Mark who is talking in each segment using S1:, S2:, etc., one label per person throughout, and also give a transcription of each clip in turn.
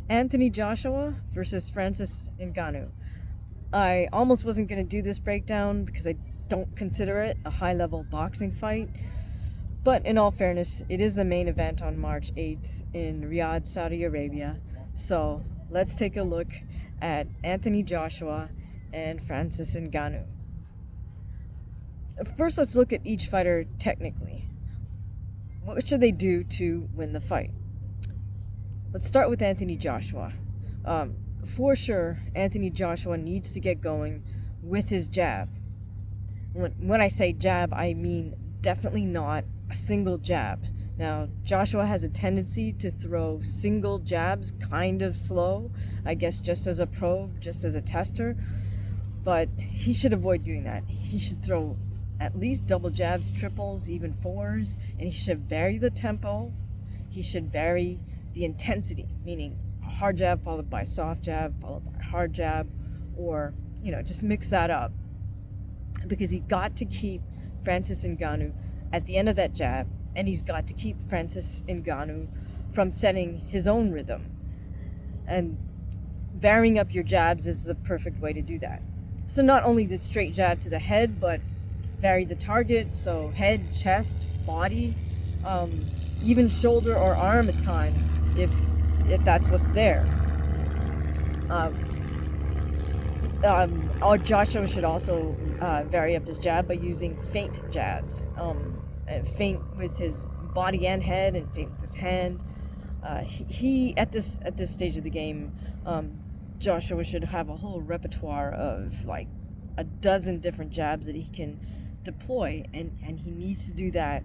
S1: Anthony Joshua versus Francis Ngannou. I almost wasn't going to do this breakdown because I don't consider it a high-level boxing fight. But in all fairness, it is the main event on March 8th in Riyadh, Saudi Arabia. So let's take a look at Anthony Joshua and Francis Ngannou. First, let's look at each fighter technically. What should they do to win the fight? Let's start with Anthony Joshua. For sure, Anthony Joshua needs to get going with his jab. When I say jab, I mean definitely not a single jab. Now, Joshua has a tendency to throw single jabs kind of slow, I guess just as a probe, just as a tester, but he should avoid doing that. He should throw at least double jabs, triples, even fours, and he should vary the tempo. He should vary the intensity, meaning a hard jab followed by a soft jab, followed by a hard jab, or, just mix that up. Because he got to keep Francis Ngannou at the end of that jab, and he's got to keep Francis Ngannou from setting his own rhythm. And varying up your jabs is the perfect way to do that. So not only the straight jab to the head, but vary the target, so head, chest, body, even shoulder or arm at times, if that's what's there. Joshua should also vary up his jab by using feint jabs. Feint with his body and head, and feint with his hand. He at this stage of the game, Joshua should have a whole repertoire of like a dozen different jabs that he can deploy, and he needs to do that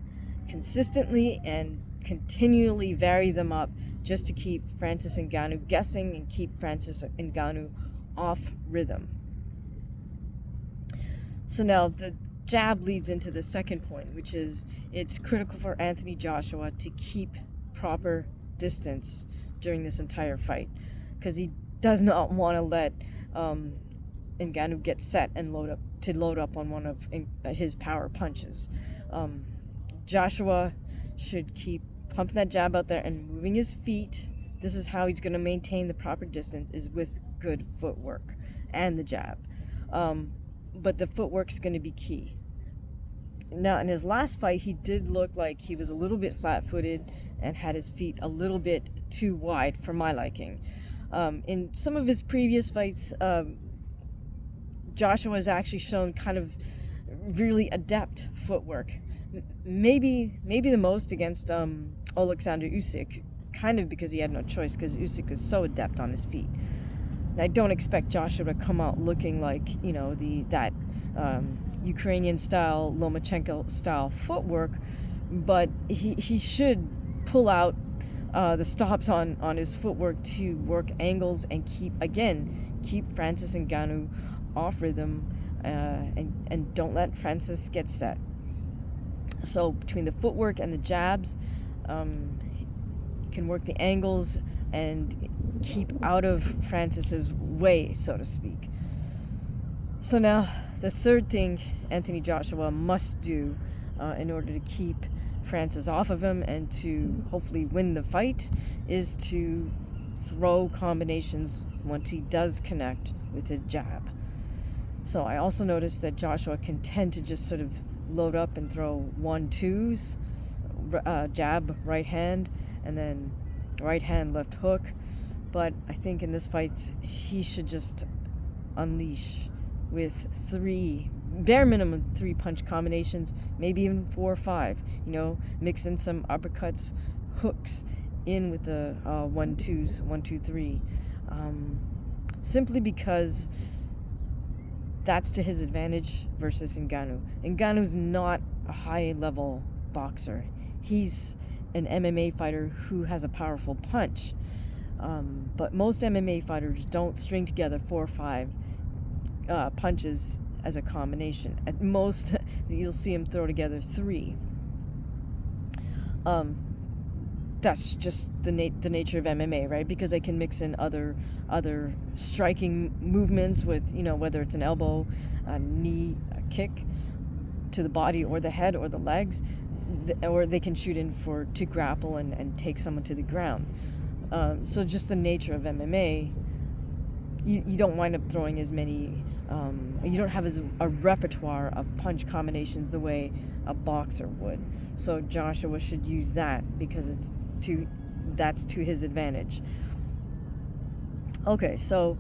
S1: consistently and continually vary them up just to keep Francis Ngannou guessing and keep Francis Ngannou off rhythm. So now the jab leads into the second point, which is it's critical for Anthony Joshua to keep proper distance during this entire fight, because he does not want to let Ngannou get set and load up on one of his power punches. Joshua should keep pumping that jab out there and moving his feet. This is how he's going to maintain the proper distance, is with good footwork and the jab. But the footwork is going to be key. Now, in his last fight, he did look like he was a little bit flat-footed and had his feet a little bit too wide for my liking. In some of his previous fights, Joshua has actually shown kind of really adept footwork. Maybe the most against Alexander Usyk, kind of because he had no choice, because Usyk is so adept on his feet. And I don't expect Joshua to come out looking like, that Ukrainian-style, Lomachenko-style footwork, but he should pull out the stops on his footwork to work angles and keep Francis Ngannou off rhythm, and don't let Francis get set. So between the footwork and the jabs, you can work the angles and keep out of Francis's way, so to speak. So now, the third thing Anthony Joshua must do in order to keep Francis off of him and to hopefully win the fight is to throw combinations once he does connect with his jab. So I also noticed that Joshua can tend to just sort of load up and throw 1-2s, jab, right hand, and then right hand, left hook. But I think in this fight, he should just unleash with bare minimum 3 punch combinations, maybe even 4 or 5. Mix in some uppercuts, hooks in with the 1-2s, 1-2-3. Simply because that's to his advantage versus Ngannou. Ngannou's not a high-level boxer. He's an MMA fighter who has a powerful punch. But most MMA fighters don't string together 4 or 5 punches as a combination. At most, you'll see him throw together 3. That's just the nature of MMA, right? Because they can mix in other striking movements with, whether it's an elbow, a knee, a kick to the body or the head or the legs, or they can shoot in to grapple and take someone to the ground. So just the nature of MMA, you don't wind up throwing as many, you don't have a repertoire of punch combinations the way a boxer would. So Joshua should use that because that's to his advantage. Okay, so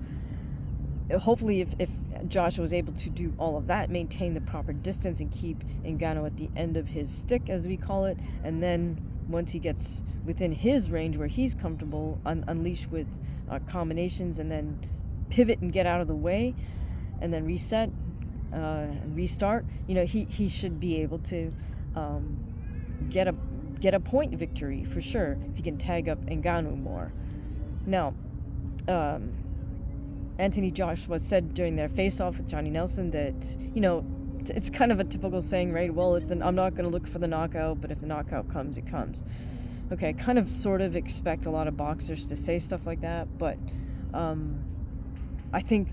S1: hopefully if Joshua was able to do all of that, maintain the proper distance and keep Ngannou at the end of his stick, as we call it, and then once he gets within his range where he's comfortable, unleash with combinations and then pivot and get out of the way and then reset and restart, he should be able to get a point victory for sure if he can tag up Ngannou more. Now, Anthony Joshua said during their face-off with Johnny Nelson that, it's kind of a typical saying, right? Well, I'm not going to look for the knockout, but if the knockout comes, it comes. Okay, I kind of sort of expect a lot of boxers to say stuff like that, but I think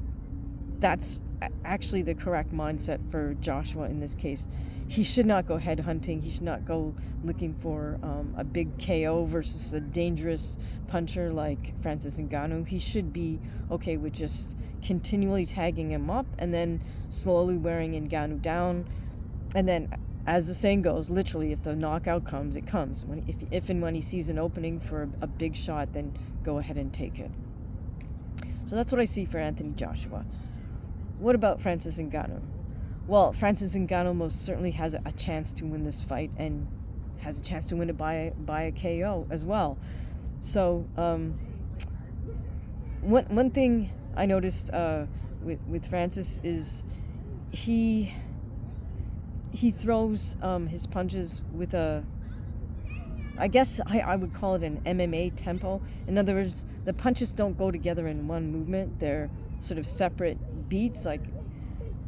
S1: that's actually the correct mindset for Joshua in this case. He should not go head hunting. He should not go looking for a big KO versus a dangerous puncher like Francis Ngannou. He should be okay with just continually tagging him up and then slowly wearing Ngannou down. And then, as the saying goes, literally, if the knockout comes, it comes. If and when he sees an opening for a big shot, then go ahead and take it. So that's what I see for Anthony Joshua. What about Francis Ngannou? Well, Francis Ngannou most certainly has a chance to win this fight and has a chance to win it by a KO as well. So, one thing I noticed with Francis is he throws his punches with I guess I would call it an MMA tempo. In other words, the punches don't go together in one movement. They're sort of separate beats, like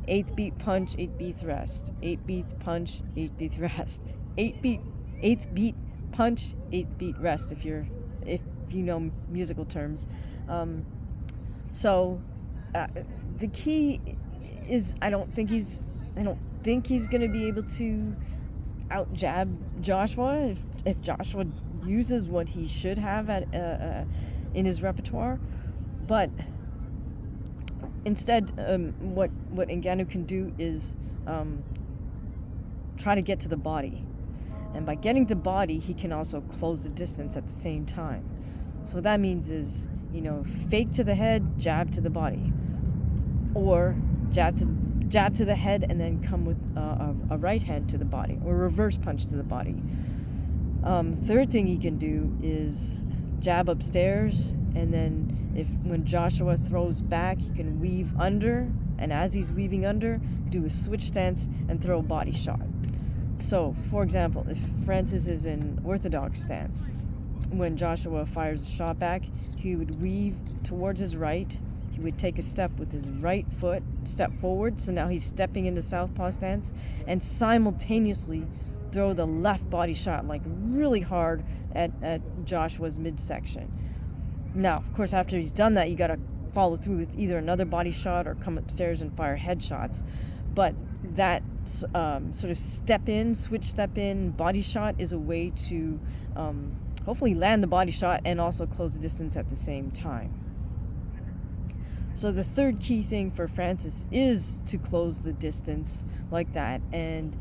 S1: 8th beat punch, 8th beat rest, 8th beat punch, 8th beat rest, 8th beat punch, 8th beat rest, if you know musical terms. So the key is I don't think he's going to be able to out jab Joshua if Joshua uses what he should have in his repertoire, but instead what Ngannou can do is try to get to the body, and by getting to the body he can also close the distance at the same time. So what that means is fake to the head, jab to the body, or jab to the head and then come with a right hand to the body, or reverse punch to the body. Third thing he can do is jab upstairs, and then when Joshua throws back, he can weave under, and as he's weaving under, do a switch stance and throw a body shot. So, for example, if Francis is in orthodox stance, when Joshua fires a shot back, he would weave towards his right. He would take a step with his right foot, step forward, so now he's stepping into southpaw stance, and simultaneously throw the left body shot like really hard at Joshua's midsection. Now, of course, after he's done that, you got to follow through with either another body shot or come upstairs and fire headshots. But that sort of switch step in body shot is a way to hopefully land the body shot and also close the distance at the same time. So the third key thing for Francis is to close the distance like that, and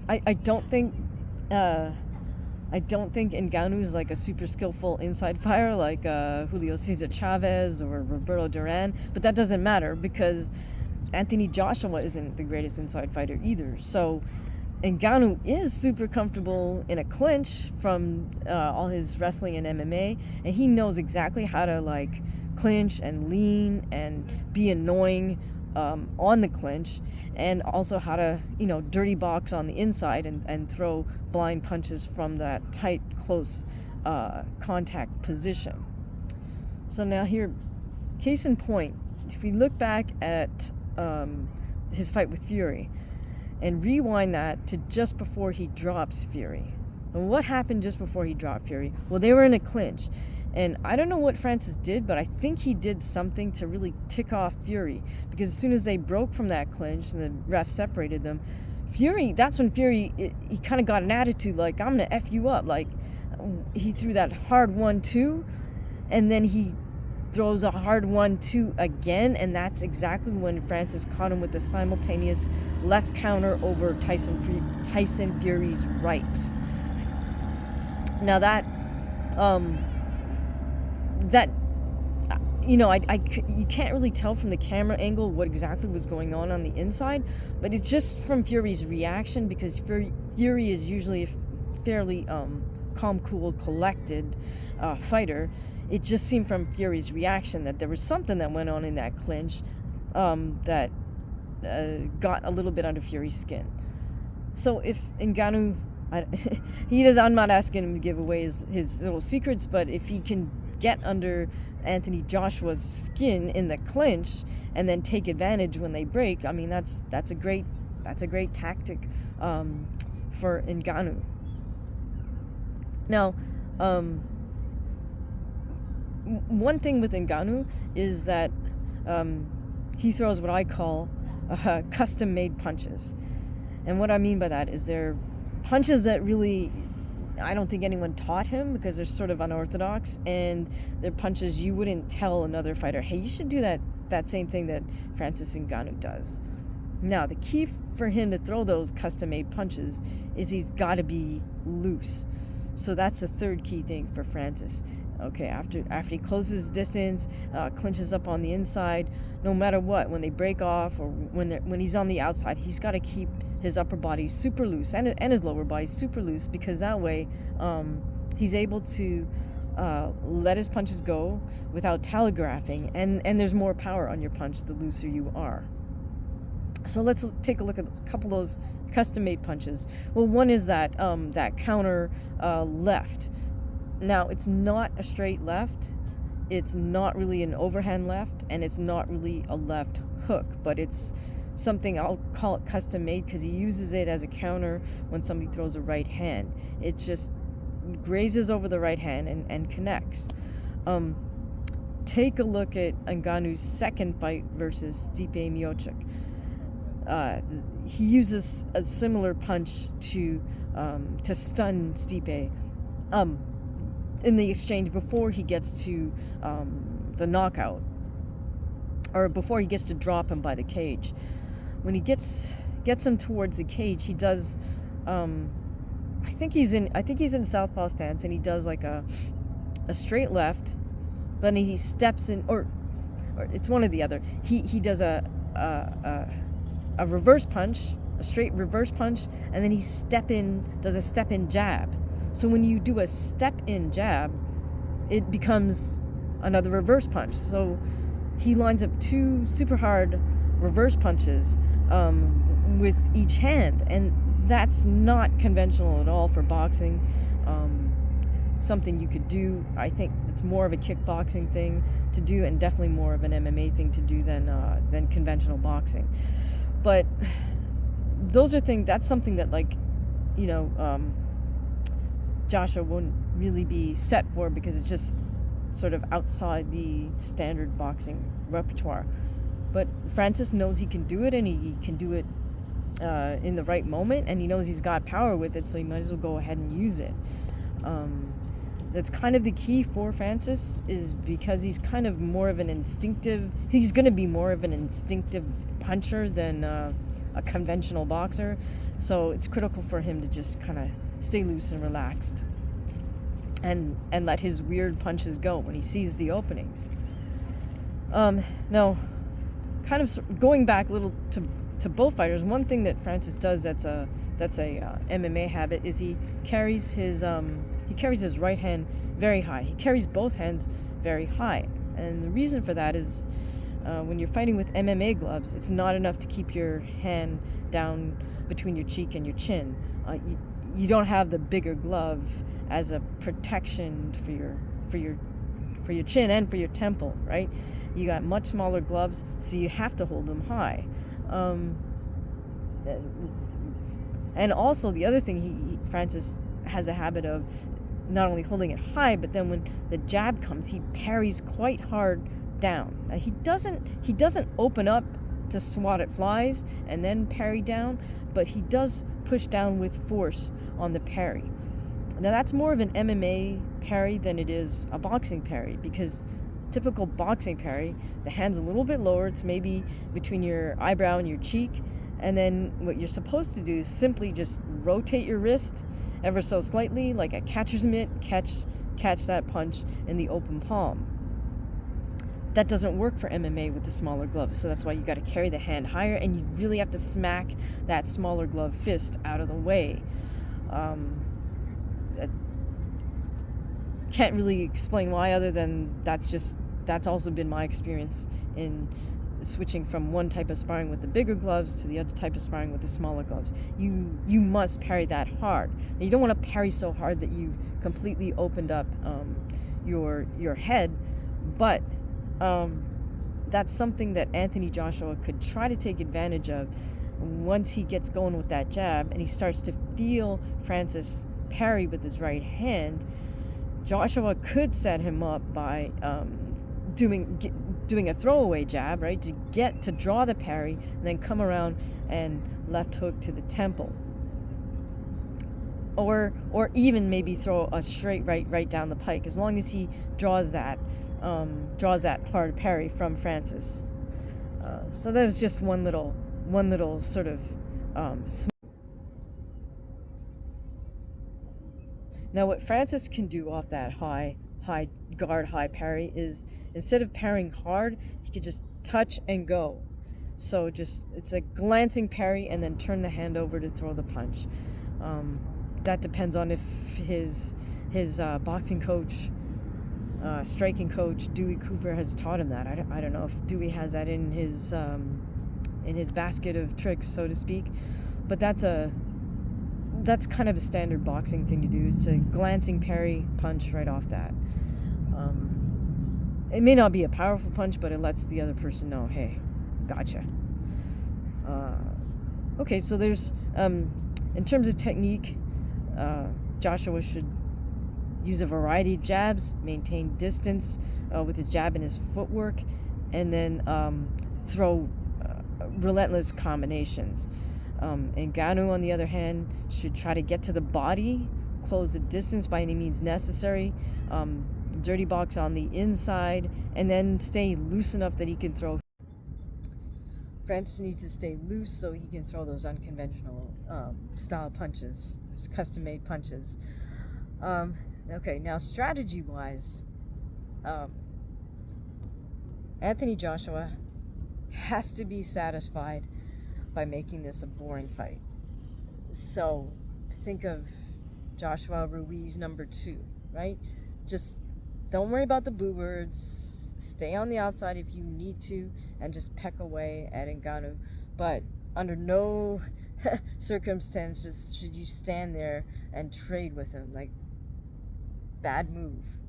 S1: I don't think Ngannou is like a super skillful inside fighter like Julio Cesar Chavez or Roberto Duran, but that doesn't matter because Anthony Joshua isn't the greatest inside fighter either. So Ngannou is super comfortable in a clinch from all his wrestling and MMA, and he knows exactly how to clinch and lean and be annoying on the clinch, and also how to dirty box on the inside and throw blind punches from that tight, close contact position. So now here, case in point, if we look back at his fight with Fury and rewind that to just before he drops Fury. And what happened just before he dropped Fury? Well, they were in a clinch. And I don't know what Francis did, but I think he did something to really tick off Fury. Because as soon as they broke from that clinch and the ref separated them, that's when Fury, he kind of got an attitude like, I'm going to F you up. he threw that hard 1-2, and then he throws a hard 1-2 again, and that's exactly when Francis caught him with the simultaneous left counter over Tyson Fury's right. Now that you can't really tell from the camera angle what exactly was going on the inside, but it's just from Fury's reaction, because Fury is usually a fairly calm, cool, collected fighter. It just seemed from Fury's reaction that there was something that went on in that clinch that got a little bit under Fury's skin. So if Ngannou, I'm not asking him to give away his little secrets, but if he can get under Anthony Joshua's skin in the clinch and then take advantage when they break, I mean that's a great tactic for Ngannou. Now, one thing with Ngannou is that he throws what I call custom-made punches, and what I mean by that is they're punches that really I don't think anyone taught him, because they're sort of unorthodox, and they're punches you wouldn't tell another fighter, hey, you should do that same thing that Francis Ngannou does. Now, the key for him to throw those custom-made punches is he's got to be loose. So that's the third key thing for Francis. Okay, after he closes his distance, clinches up on the inside, no matter what, when they break off or when he's on the outside, he's got to keep his upper body super loose and his lower body super loose, because that way he's able to let his punches go without telegraphing, and there's more power on your punch the looser you are. So let's take a look at a couple of those custom-made punches. Well, one is that counter left. Now, it's not a straight left, it's not really an overhand left, and it's not really a left hook, but it's something, I'll call it custom made, because he uses it as a counter when somebody throws a right hand. It just grazes over the right hand and connects. Take a look at Ngannou's second fight versus Stipe Miocic. He uses a similar punch to stun Stipe in the exchange before he gets to the knockout, or before he gets to drop him by the cage. When he gets him towards the cage, he does I think he's in southpaw stance, and he does like a straight left, but then he steps in, or it's one or the other. He does a reverse punch, a straight reverse punch, and then he does a step in jab. So when you do a step in jab, it becomes another reverse punch. So he lines up two super hard reverse punches with each hand, and that's not conventional at all for boxing. Something you could do. I think it's more of a kickboxing thing to do, and definitely more of an MMA thing to do than conventional boxing. But that's something that, like, Joshua wouldn't really be set for, because it's just sort of outside the standard boxing repertoire. But Francis knows he can do it, and he can do it in the right moment, and he knows he's got power with it, so he might as well go ahead and use it. That's kind of the key for Francis, is because he's kind of more of an instinctive, he's going to be more of an instinctive puncher than a conventional boxer. So it's critical for him to just kind of stay loose and relaxed and let his weird punches go when he sees the openings. Now, kind of going back a little to both fighters, one thing that Francis does that's a MMA habit is he carries his right hand very high. He carries both hands very high, and the reason for that is when you're fighting with MMA gloves, it's not enough to keep your hand down between your cheek and your chin. You don't have the bigger glove as a protection for your chin and for your temple, right? You got much smaller gloves, so you have to hold them high. And also the other thing, Francis has a habit of not only holding it high, but then when the jab comes, he parries quite hard down. Now, he doesn't open up to swat at flies and then parry down, but he does push down with force on the parry. Now that's more of an MMA parry than it is a boxing parry, because typical boxing parry, the hand's a little bit lower, it's maybe between your eyebrow and your cheek, and then what you're supposed to do is simply just rotate your wrist ever so slightly, like a catcher's mitt, catch that punch in the open palm. That doesn't work for MMA with the smaller gloves, so that's why you got to carry the hand higher, and you really have to smack that smaller glove fist out of the way. Can't really explain why, other than that's also been my experience in switching from one type of sparring with the bigger gloves to the other type of sparring with the smaller gloves. You must parry that hard. Now, you don't want to parry so hard that you've completely opened up your head, but that's something that Энтони Джошуа could try to take advantage of once he gets going with that jab and he starts to feel Francis parry with his right hand. Joshua could set him up by doing a throwaway jab, right, to draw the parry and then come around and left hook to the temple, or even maybe throw a straight right down the pike, as long as he draws that hard parry from Francis. So that was just one little sort of now what Francis can do off that high guard, high parry is, instead of parrying hard, he could just touch and go. So it's a glancing parry and then turn the hand over to throw the punch. That depends on if his boxing coach, striking coach Dewey Cooper has taught him that. I don't know if Dewey has that in his basket of tricks, so to speak, but that's kind of a standard boxing thing to do, is to glancing parry punch right off that. It may not be a powerful punch, but it lets the other person know, hey, gotcha. Okay, so there's in terms of technique, Joshua should use a variety of jabs, maintain distance with his jab and his footwork, and then throw relentless combinations. Ngannou, on the other hand, should try to get to the body, close the distance by any means necessary, dirty box on the inside, and then stay loose enough that he can throw. Francis needs to stay loose so he can throw those unconventional style punches, custom-made punches. Okay, now strategy-wise, Энтони Джошуа has to be satisfied by making this a boring fight. So think of Joshua Ruiz #2, right? Just don't worry about the boo words. Stay on the outside if you need to and just peck away at Ngannou. But under no circumstances should you stand there and trade with him. Like, bad move.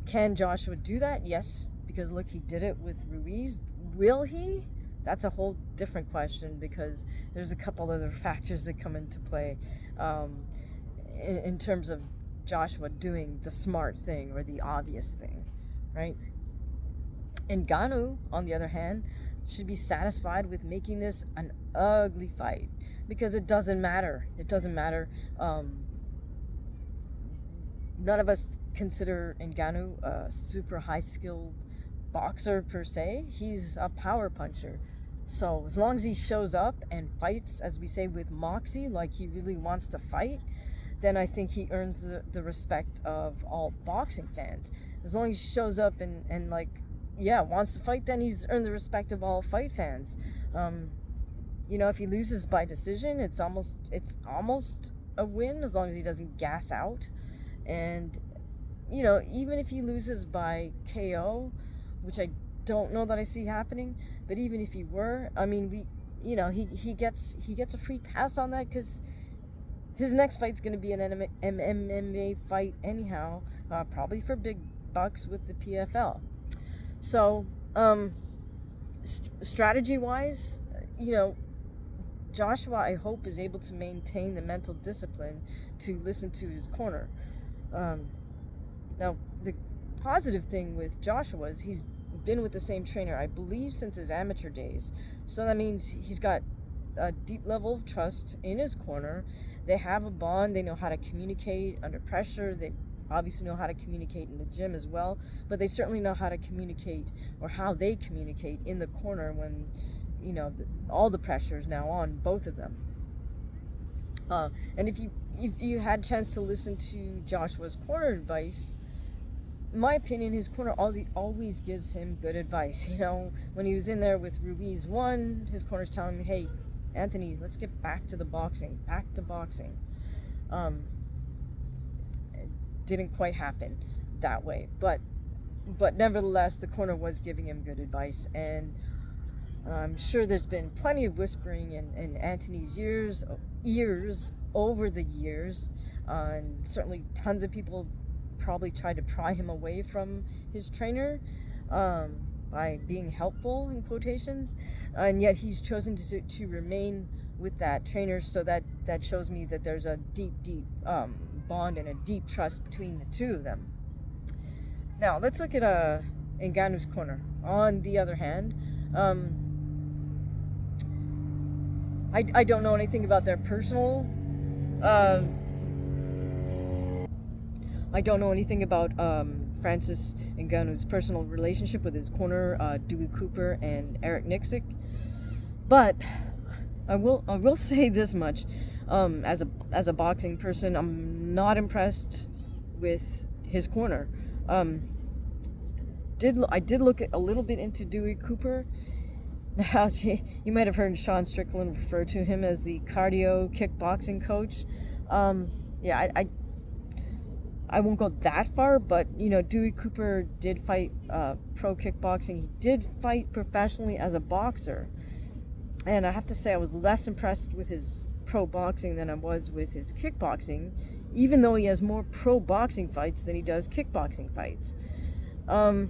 S1: Can Joshua do that? Yes, because look, he did it with Ruiz. Will he? That's a whole different question, because there's a couple other factors that come into play in terms of Joshua doing the smart thing or the obvious thing, right? Ngannou, on the other hand, should be satisfied with making this an ugly fight, because it doesn't matter. It doesn't matter. None of us consider Ngannou a super high-skilled boxer per se. He's a power puncher. So as long as he shows up and fights, as we say, with moxie, like he really wants to fight, then I think he earns the respect of all boxing fans. As long as he shows up and like, yeah, wants to fight, then he's earned the respect of all fight fans. If he loses by decision, it's almost a win, as long as he doesn't gas out. And even if he loses by KO, which I don't know that I see happening, but even if he were, I mean, he gets a free pass on that, because his next fight's going to be an MMA fight anyhow, probably for big bucks with the PFL. So, strategy-wise, Joshua, I hope, is able to maintain the mental discipline to listen to his corner. Now, the positive thing with Joshua is he's been with the same trainer, I believe, since his amateur days. So that means he's got a deep level of trust in his corner, they have a bond. They know how to communicate under pressure. They obviously know how to communicate in the gym as well, but they certainly know how to communicate, or how they communicate in the corner when, all the pressure is now on both of them. And if you had a chance to listen to Joshua's corner advice, in my opinion, his corner always gives him good advice. When he was in there with Ruiz 1, his corner's telling him, hey, Anthony, let's get back to boxing. It didn't quite happen that way, but nevertheless, the corner was giving him good advice, and I'm sure there's been plenty of whispering in Anthony's ears over the years, and certainly tons of people probably tried to pry him away from his trainer by being helpful, in quotations, and yet he's chosen to remain with that trainer. So that shows me that there's a deep bond and a deep trust between the two of them. Now let's look at Ngannou's corner. On the other hand, I don't know anything about their personal I don't know anything about Francis Ngannou's personal relationship with his corner, Dewey Cooper and Eric Nicksick. But I will say this much: as a boxing person, I'm not impressed with his corner. I did look a little bit into Dewey Cooper. Now, you might have heard Sean Strickland refer to him as the cardio kickboxing coach. I won't go that far, but Dewey Cooper did fight pro kickboxing. He did fight professionally as a boxer, and I have to say I was less impressed with his pro boxing than I was with his kickboxing, even though he has more pro boxing fights than he does kickboxing fights. I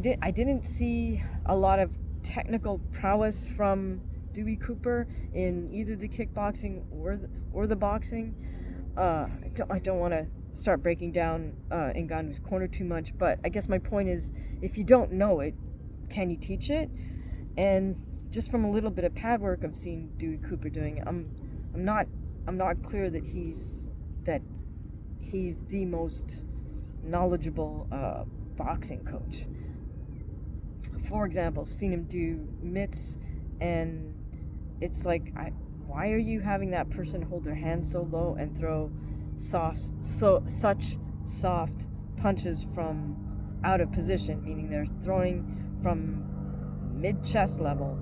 S1: didn't see a lot of technical prowess from Dewey Cooper in either the kickboxing or the boxing. I don't want to start breaking down Ngannou's corner too much, but I guess my point is, if you don't know it, can you teach it? And just from a little bit of pad work I've seen Dewey Cooper doing, I'm not clear that he's the most knowledgeable boxing coach. For example, I've seen him do mitts, and it's like, why are you having that person hold their hands so low and throw such soft punches from out of position, meaning they're throwing from mid-chest level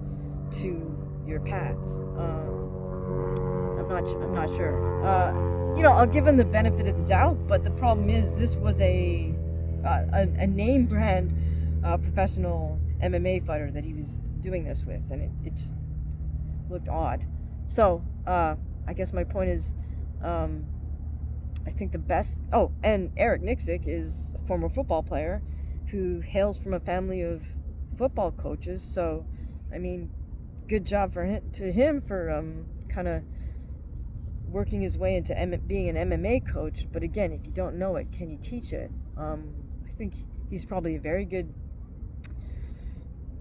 S1: to your pads? I'm not sure. I'll give him the benefit of the doubt, but the problem is this was a name brand professional MMA fighter that he was doing this with, and it just looked odd. So I guess my point is, I think the best. Oh, and Eric Nicksick is a former football player who hails from a family of football coaches. So, I mean, good job for him for kind of working his way into being an MMA coach. But again, if you don't know it, can you teach it? I think he's probably a very good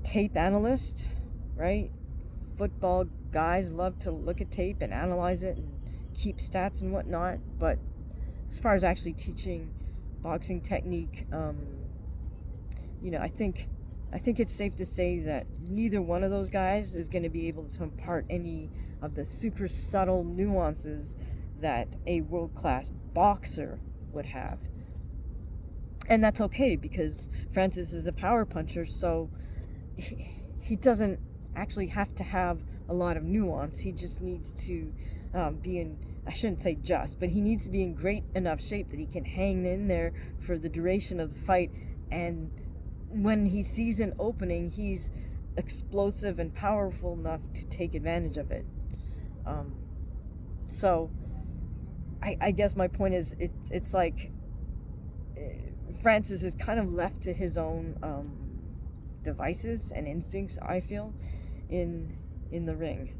S1: tape analyst, right? Football guys love to look at tape and analyze it and keep stats and whatnot, but as far as actually teaching boxing technique, I think it's safe to say that neither one of those guys is going to be able to impart any of the super subtle nuances that a world-class boxer would have. And that's okay, because Francis is a power puncher, so he doesn't actually have to have a lot of nuance. He just needs to be in, I shouldn't say just, but he needs to be in great enough shape that he can hang in there for the duration of the fight, and when he sees an opening, he's explosive and powerful enough to take advantage of it. So I guess my point is, it's like Francis is kind of left to his own devices and instincts, I feel, in the ring.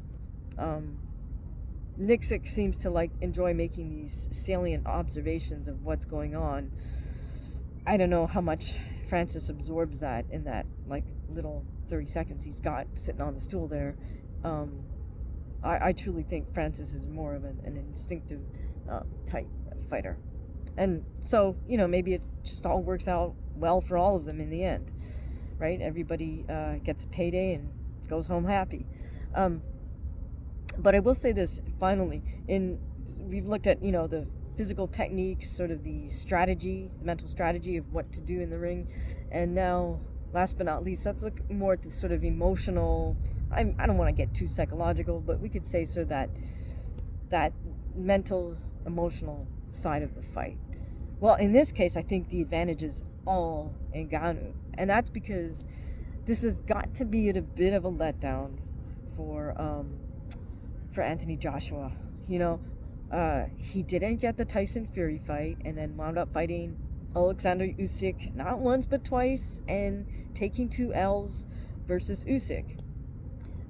S1: Nicksick seems to enjoy making these salient observations of what's going on. I don't know how much Francis absorbs that in that little 30 seconds he's got sitting on the stool there. I truly think Francis is more of an instinctive type fighter. And so, maybe it just all works out well for all of them in the end, right? Everybody gets a payday and goes home happy. But I will say this, finally, we've looked at, the physical techniques, sort of the strategy, the mental strategy of what to do in the ring. And now, last but not least, let's look more at the sort of emotional, I don't want to get too psychological, but we could say sort of that mental, emotional side of the fight. Well, in this case, I think the advantage is all Ngannou. And that's because this has got to be a bit of a letdown for Anthony Joshua. He didn't get the Tyson Fury fight and then wound up fighting Alexander Usyk not once but twice and taking 2 L's versus Usyk.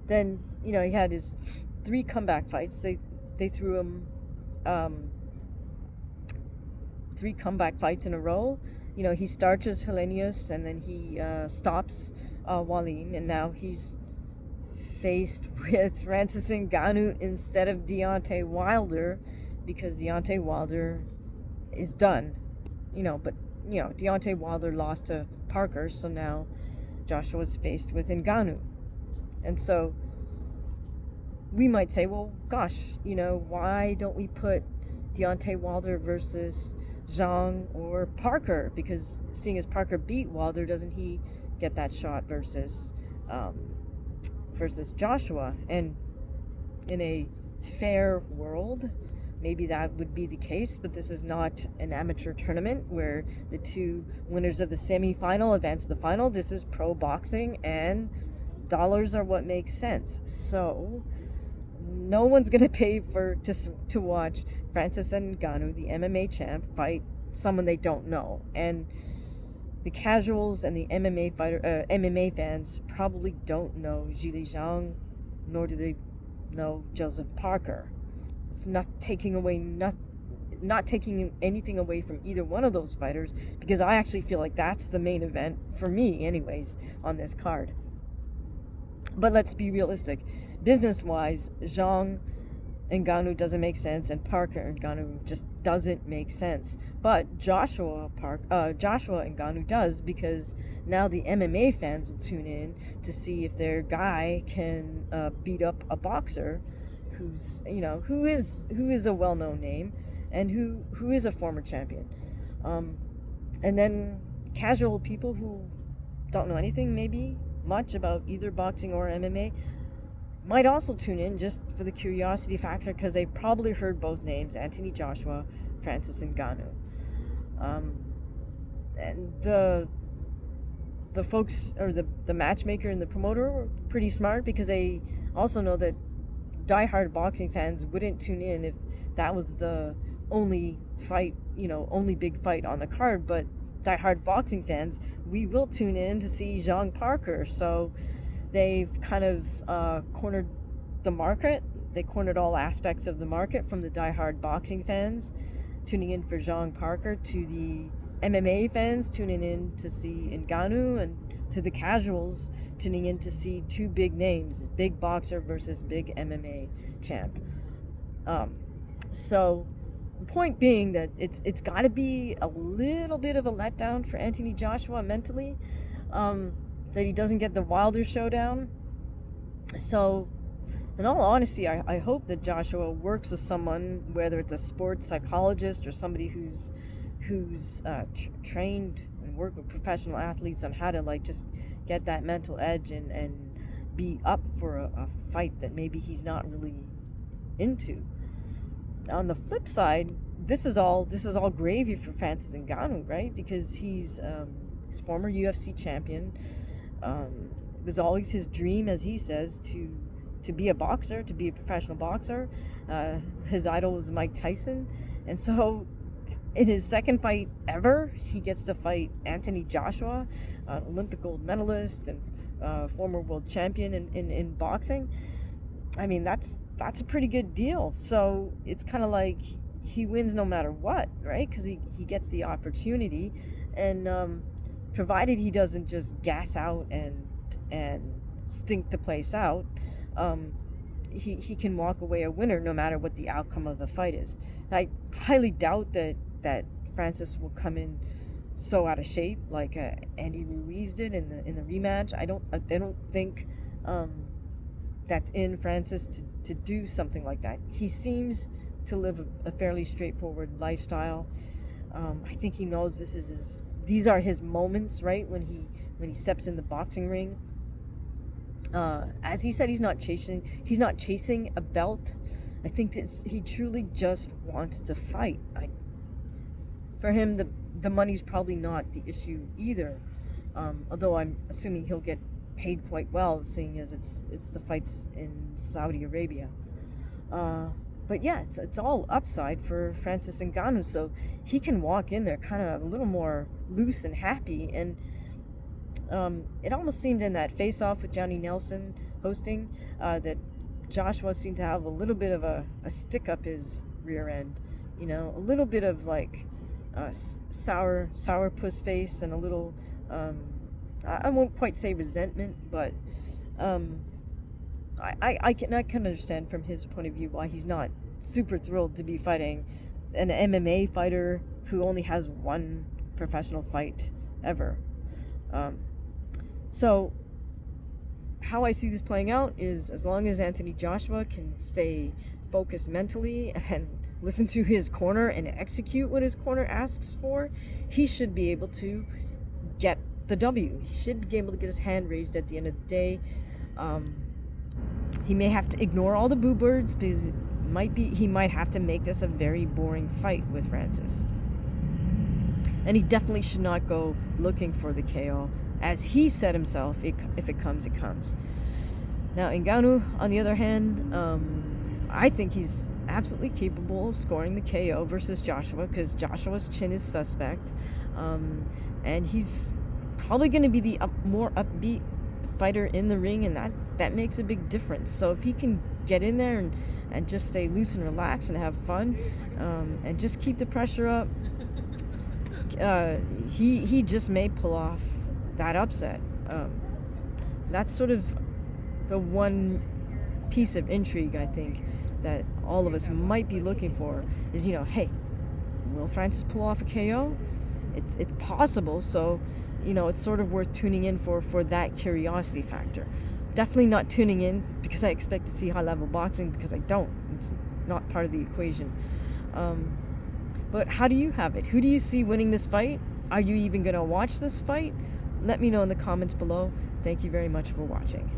S1: Then, he had his 3 comeback fights. They threw him 3 comeback fights in a row. He starches Helenius and then he stops Wallin, and now he's faced with Francis Ngannou instead of Deontay Wilder, because Deontay Wilder is done. But Deontay Wilder lost to Parker, so now Joshua's faced with Ngannou. And so we might say, well, gosh, why don't we put Deontay Wilder versus Zhang or Parker? Because seeing as Parker beat Wilder, doesn't he get that shot versus Joshua? And in a fair world, maybe that would be the case, but this is not an amateur tournament where the 2 winners of the semi-final advance to the final. This is pro boxing, and dollars are what makes sense. So no one's going to pay to watch Francis Ngannou, the MMA champ, fight someone they don't know. And the casuals and the MMA fans probably don't know Zhili Zhang, nor do they know Joseph Parker. It's not taking anything away from either one of those fighters, because I actually feel like that's the main event for me, anyways, on this card. But let's be realistic. Business-wise, Zhang Ngannou doesn't make sense, and Parker Ngannou just doesn't make sense. But Joshua Ngannou does, because now the MMA fans will tune in to see if their guy can beat up a boxer who is a well-known name and who is a former champion. And then casual people who don't know anything maybe much about either boxing or MMA might also tune in just for the curiosity factor, because they've probably heard both names, Anthony Joshua, Francis Ngannou. And the folks, or the matchmaker and the promoter, were pretty smart, because they also know that diehard boxing fans wouldn't tune in if that was the only fight, only big fight on the card. But diehard boxing fans, we will tune in to see Zhang Parker. So they've kind of cornered the market. They cornered all aspects of the market, from the diehard boxing fans tuning in for Zhang Parker, to the MMA fans tuning in to see Ngannou, and to the casuals tuning in to see 2 big names, big boxer versus big MMA champ. So the point being that it's got to be a little bit of a letdown for Anthony Joshua mentally, that he doesn't get the Wilder showdown. So in all honesty, I hope that Joshua works with someone, whether it's a sports psychologist or somebody who's trained and worked with professional athletes on how to just get that mental edge and be up for a fight that maybe he's not really into. On the flip side, this is all gravy for Francis Ngannou, right? Because he's former UFC champion. It was always his dream, as he says, to be a boxer, to be a professional boxer. His idol was Mike Tyson, and so in his second fight ever, he gets to fight Anthony Joshua, an Olympic gold medalist and former world champion in boxing. I mean, that's a pretty good deal. So it's kind of like he wins no matter what, right? Because he gets the opportunity, and provided he doesn't just gas out and stink the place out, he can walk away a winner no matter what the outcome of the fight is. I highly doubt that Francis will come in so out of shape like Andy Ruiz did in the rematch. I don't think that's in Francis to do something like that. He seems to live a fairly straightforward lifestyle. I think he knows these are his moments, right? When he steps in the boxing ring. As he said, he's not chasing a belt. I think that he truly just wants to fight. For him, the money's probably not the issue either. Although I'm assuming he'll get paid quite well, seeing as it's the fights in Saudi Arabia. But yeah, it's all upside for Francis Ngannou, so he can walk in there kind of a little more loose and happy. And it almost seemed in that face-off with Johnny Nelson hosting that Joshua seemed to have a little bit of a stick up his rear end, a little bit of like sour puss face and a little I won't quite say resentment, but I can understand from his point of view why he's not super thrilled to be fighting an MMA fighter who only has one professional fight ever. So how I see this playing out is, as long as Anthony Joshua can stay focused mentally and listen to his corner and execute what his corner asks for, he should be able to get the W. He should be able to get his hand raised at the end of the day. He may have to ignore all the boo birds because he might have to make this a very boring fight with Francis. And he definitely should not go looking for the KO. As he said himself, if it comes, it comes. Now, Ngannou, on the other hand, I think he's absolutely capable of scoring the KO versus Joshua, because Joshua's chin is suspect. And he's probably going to be the more upbeat fighter in the ring, and that makes a big difference. So if he can get in there and just stay loose and relax and have fun, and just keep the pressure up, he just may pull off that upset. That's sort of the one piece of intrigue I think that all of us might be looking for is, hey, will Francis pull off a KO? It's possible, so it's sort of worth tuning in for that curiosity factor. Definitely not tuning in because I expect to see high level boxing, because I don't. It's not part of the equation. But how do you have it? Who do you see winning this fight? Are you even going to watch this fight? Let me know in the comments below. Thank you very much for watching.